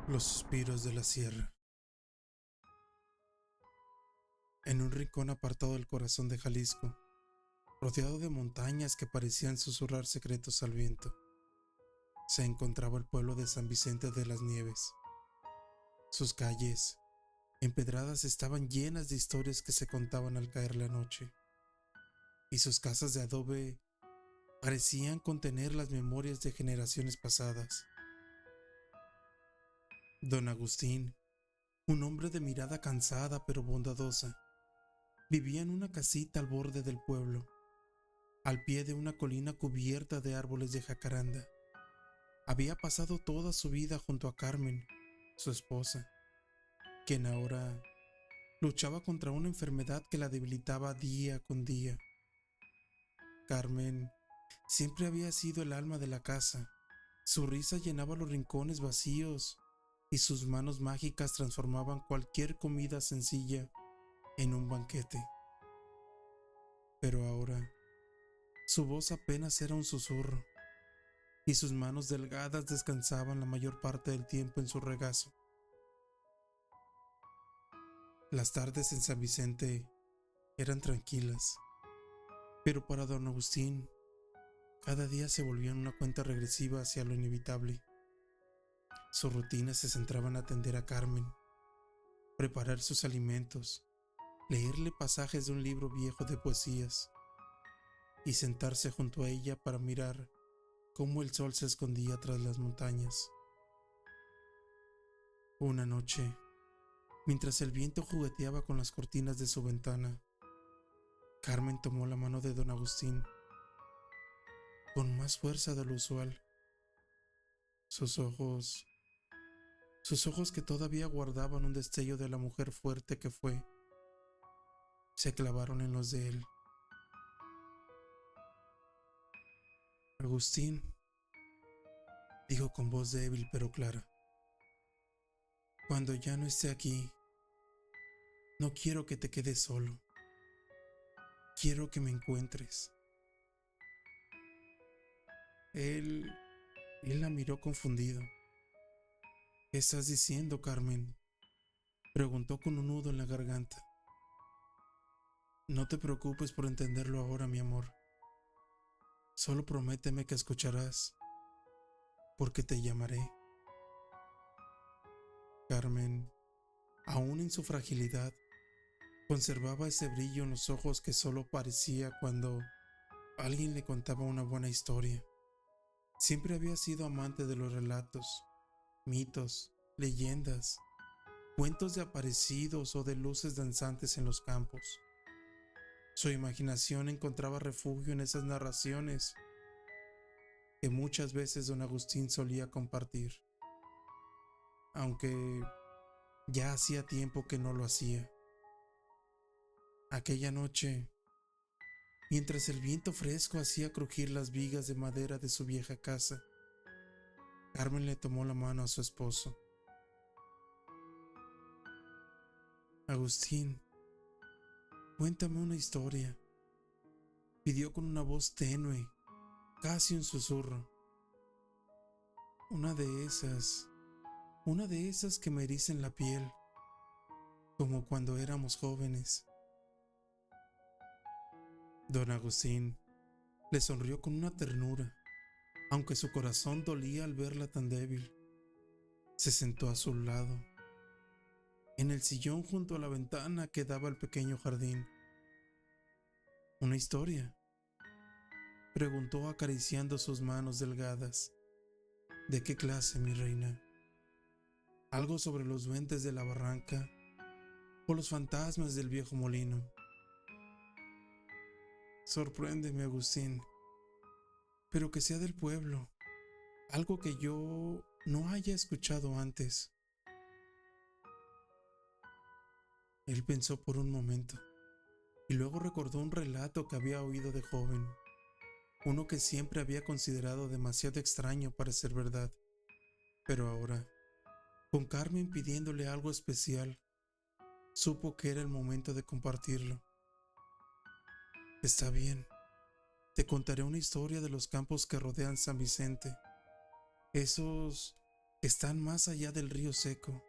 Los suspiros de la sierra. En un rincón apartado del corazón de Jalisco, rodeado de montañas que parecían susurrar secretos al viento, se encontraba el pueblo de San Vicente de las Nieves. Sus calles, empedradas, estaban llenas de historias que se contaban al caer la noche, y sus casas de adobe parecían contener las memorias de generaciones pasadas. Don Agustín, un hombre de mirada cansada pero bondadosa, vivía en una casita al borde del pueblo, al pie de una colina cubierta de árboles de jacaranda. Había pasado toda su vida junto a Carmen, su esposa, quien ahora luchaba contra una enfermedad que la debilitaba día con día. Carmen siempre había sido el alma de la casa. Su risa llenaba los rincones vacíos y sus manos mágicas transformaban cualquier comida sencilla en un banquete. Pero ahora, su voz apenas era un susurro, y sus manos delgadas descansaban la mayor parte del tiempo en su regazo. Las tardes en San Vicente eran tranquilas, pero para don Agustín, cada día se volvían una cuenta regresiva hacia lo inevitable. Su rutina se centraba en atender a Carmen, preparar sus alimentos, leerle pasajes de un libro viejo de poesías y sentarse junto a ella para mirar cómo el sol se escondía tras las montañas. Una noche, mientras el viento jugueteaba con las cortinas de su ventana, Carmen tomó la mano de don Agustín con más fuerza de lo usual. Sus ojos, sus ojos que todavía guardaban un destello de la mujer fuerte que fue, se clavaron en los de él. Agustín, dijo con voz débil pero clara, cuando ya no esté aquí, no quiero que te quedes solo. Quiero que me encuentres. Él, él la miró confundido. ¿Qué estás diciendo, Carmen?, preguntó con un nudo en la garganta. No te preocupes por entenderlo ahora, mi amor. Solo prométeme que escucharás, porque te llamaré. Carmen, aún en su fragilidad, conservaba ese brillo en los ojos que solo parecía cuando alguien le contaba una buena historia. Siempre había sido amante de los relatos, mitos, leyendas, cuentos de aparecidos o de luces danzantes en los campos. Su imaginación encontraba refugio en esas narraciones que muchas veces don Agustín solía compartir, aunque ya hacía tiempo que no lo hacía. Aquella noche, mientras el viento fresco hacía crujir las vigas de madera de su vieja casa, Carmen le tomó la mano a su esposo. Agustín, cuéntame una historia, pidió con una voz tenue, casi un susurro. Una de esas, una de esas que me erizan la piel, como cuando éramos jóvenes. Don Agustín le sonrió con una ternura, aunque su corazón dolía al verla tan débil. Se sentó a su lado, en el sillón junto a la ventana que daba al pequeño jardín. ¿Una historia?, preguntó acariciando sus manos delgadas. ¿De qué clase, mi reina? ¿Algo sobre los duendes de la barranca o los fantasmas del viejo molino? Sorpréndeme, Agustín, pero que sea del pueblo, algo que yo no haya escuchado antes. Él pensó por un momento y luego recordó un relato que había oído de joven, uno que siempre había considerado demasiado extraño para ser verdad, pero ahora, con Carmen pidiéndole algo especial, supo que era el momento de compartirlo. Está bien, te contaré una historia de los campos que rodean San Vicente, esos que están más allá del río seco.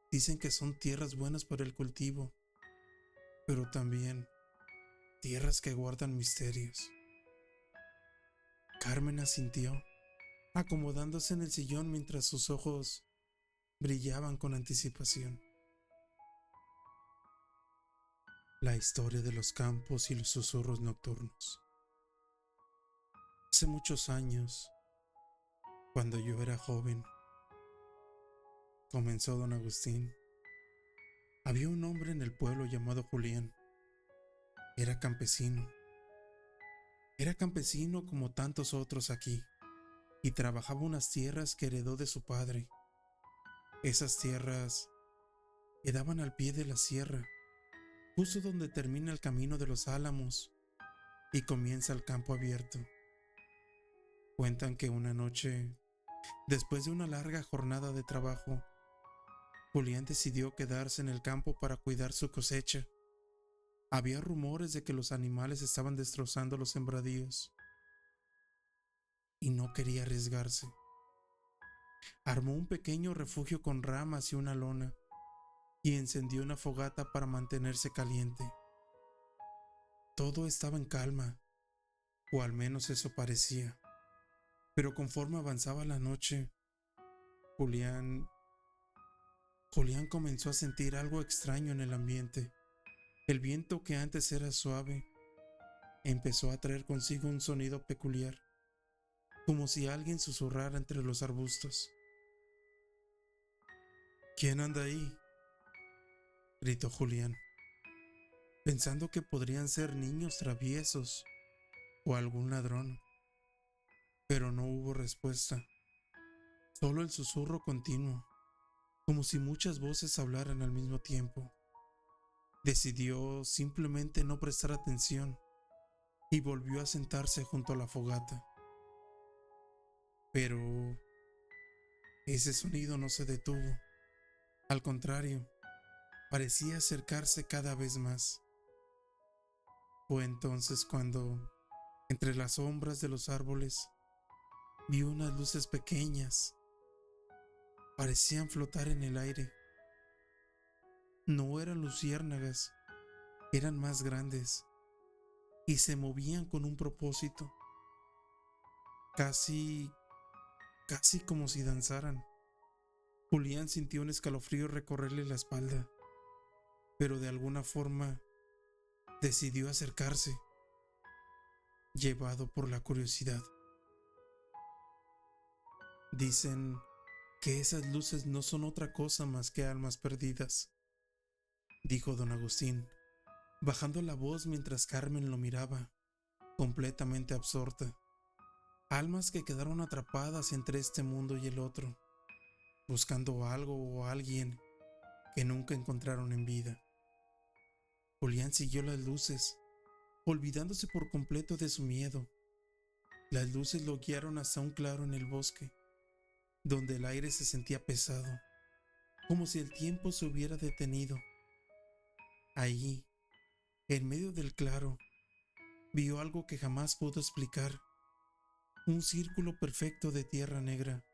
Dicen que son tierras buenas para el cultivo, pero también tierras que guardan misterios. Carmen asintió, acomodándose en el sillón mientras sus ojos brillaban con anticipación. La historia de los campos y los susurros nocturnos. Hace muchos años, cuando yo era joven, comenzó don Agustín, había un hombre en el pueblo llamado Julián. Era campesino. Era campesino como tantos otros aquí, y trabajaba unas tierras que heredó de su padre. Esas tierras quedaban al pie de la sierra, justo donde termina el camino de los álamos y comienza el campo abierto. Cuentan que una noche, después de una larga jornada de trabajo, Julián decidió quedarse en el campo para cuidar su cosecha. Había rumores de que los animales estaban destrozando los sembradíos y no quería arriesgarse. Armó un pequeño refugio con ramas y una lona y encendió una fogata para mantenerse caliente. Todo estaba en calma, o al menos eso parecía. Pero conforme avanzaba la noche, Julián comenzó a sentir algo extraño en el ambiente. El viento, que antes era suave, empezó a traer consigo un sonido peculiar, como si alguien susurrara entre los arbustos. ¿Quién anda ahí?, gritó Julián, pensando que podrían ser niños traviesos o algún ladrón. Pero no hubo respuesta, solo el susurro continuo, como si muchas voces hablaran al mismo tiempo. Decidió simplemente no prestar atención y volvió a sentarse junto a la fogata. Pero ese sonido no se detuvo. Al contrario, parecía acercarse cada vez más. Fue entonces cuando, entre las sombras de los árboles, vio unas luces pequeñas. Parecían flotar en el aire. No eran luciérnagas, eran más grandes y se movían con un propósito, casi como si danzaran. Julián sintió un escalofrío recorrerle la espalda, pero de alguna forma decidió acercarse, llevado por la curiosidad. Dicen que esas luces no son otra cosa más que almas perdidas, dijo don Agustín, bajando la voz mientras Carmen lo miraba, completamente absorta. Almas que quedaron atrapadas entre este mundo y el otro, buscando algo o alguien que nunca encontraron en vida. Julián siguió las luces, olvidándose por completo de su miedo. Las luces lo guiaron hasta un claro en el bosque, donde el aire se sentía pesado, como si el tiempo se hubiera detenido. Allí, en medio del claro, vio algo que jamás pudo explicar: un círculo perfecto de tierra negra,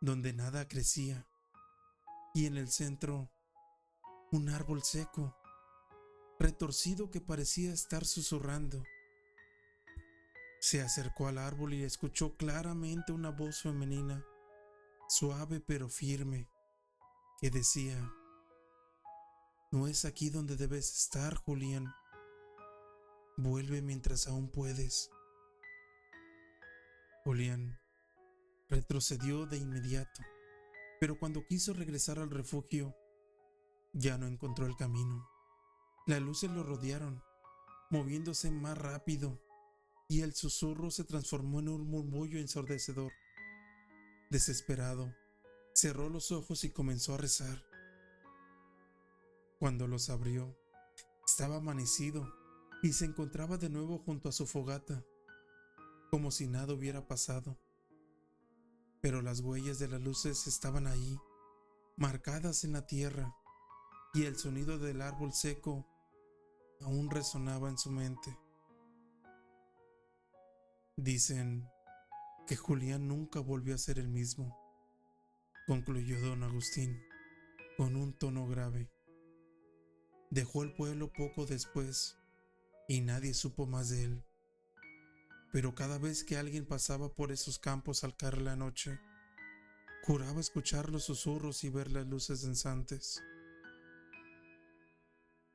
donde nada crecía, y en el centro, un árbol seco, retorcido, que parecía estar susurrando. Se acercó al árbol y escuchó claramente una voz femenina, suave pero firme, que decía: «No es aquí donde debes estar, Julián. Vuelve mientras aún puedes». Julián retrocedió de inmediato, pero cuando quiso regresar al refugio, ya no encontró el camino. Las luces lo rodearon, moviéndose más rápido, y el susurro se transformó en un murmullo ensordecedor. Desesperado, cerró los ojos y comenzó a rezar. Cuando los abrió, estaba amanecido y se encontraba de nuevo junto a su fogata, como si nada hubiera pasado. Pero las huellas de las luces estaban ahí, marcadas en la tierra, y el sonido del árbol seco aún resonaba en su mente. Dicen que Julián nunca volvió a ser el mismo. concluyó don Agustín con un tono grave. Dejó el pueblo poco después y nadie supo más de él. Pero cada vez que alguien pasaba por esos campos al caer la noche, juraba escuchar los susurros y ver las luces danzantes.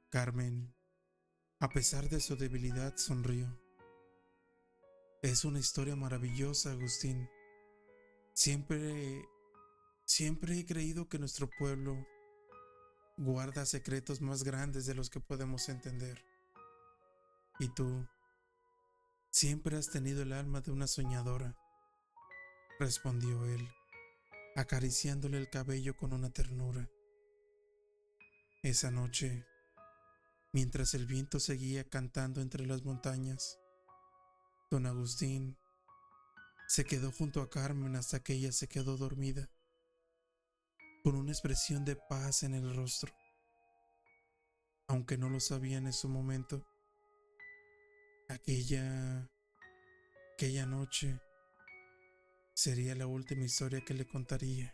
Carmen, a pesar de su debilidad, sonrió. Es una historia maravillosa, Agustín. Siempre, siempre he creído que nuestro pueblo guarda secretos más grandes de los que podemos entender. Y tú, siempre has tenido el alma de una soñadora, respondió él, acariciándole el cabello con una ternura. Esa noche, mientras el viento seguía cantando entre las montañas, don Agustín se quedó junto a Carmen hasta que ella se quedó dormida, con una expresión de paz en el rostro. Aunque no lo sabía en ese momento, aquella noche sería la última historia que le contaría.